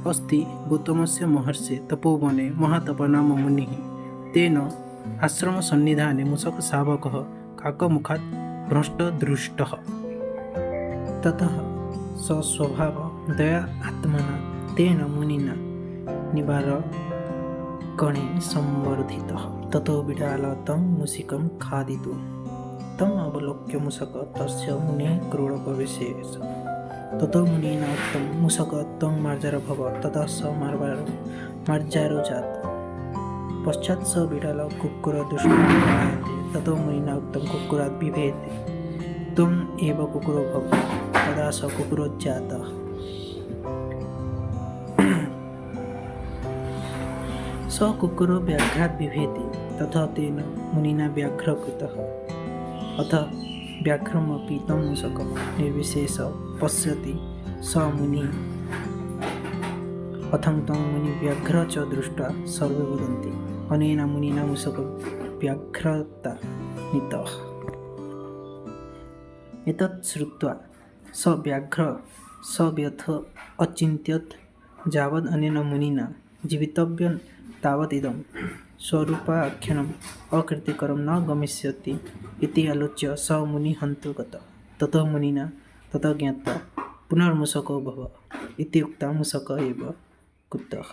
अस्ति गौतमस्य महर्षे तपोवने महातपनाम मुनिः तेन आश्रमसन्निधाने मूषकशावकः काकमुखात् भ्रष्टदृष्टः। ततः स स्वभाव दया आत्मना तेन मुनिना निवारकणे संवर्धितः। ततो बिडाल तं मूषिकं खादितुं तम् अवलोक्य मूषक तस्य मुनेः क्रोडप्रवेशे। ततो मुनिना उक्तं मूषक त्वं मार्जारभव। ततः स मार्जारो जात। पश्चात् स बिडाल कुक्कुरदुष्टं विधायते। ततो मुनिना उक्तं कुक्कुरात् बिभेते त्वम् एव कुक्कुरो भव। तदा स कुक्कुरोज्जातः। स कुक्कुरो व्याघ्रात् बिभेति तथा तेन मुनिना व्याघ्रः कृतः। अथ व्याघ्रमपि तं मूषकं निर्विशेष पश्यति स मुनिः। अथं तं मुनिव्याघ्रं च दृष्ट्वा सर्वे वदन्ति अनेन मुनिना मूषकव्याघ्रता नीतः। एतत् श्रुत्वा स व्याघ्रः सव्यथ अचिन्त्यत् यावद् अनेन मुनिना जीवितव्यं तावदिदं स्वरूपाख्यानम् अकृतिकरं न गमिष्यति इति आलोच्य स मुनिः हन्तुं गतः। ततः मुनिना ततः ज्ञात्वा पुनर्मूषको भव इति उक्त्वा मूषकः एव कुतः।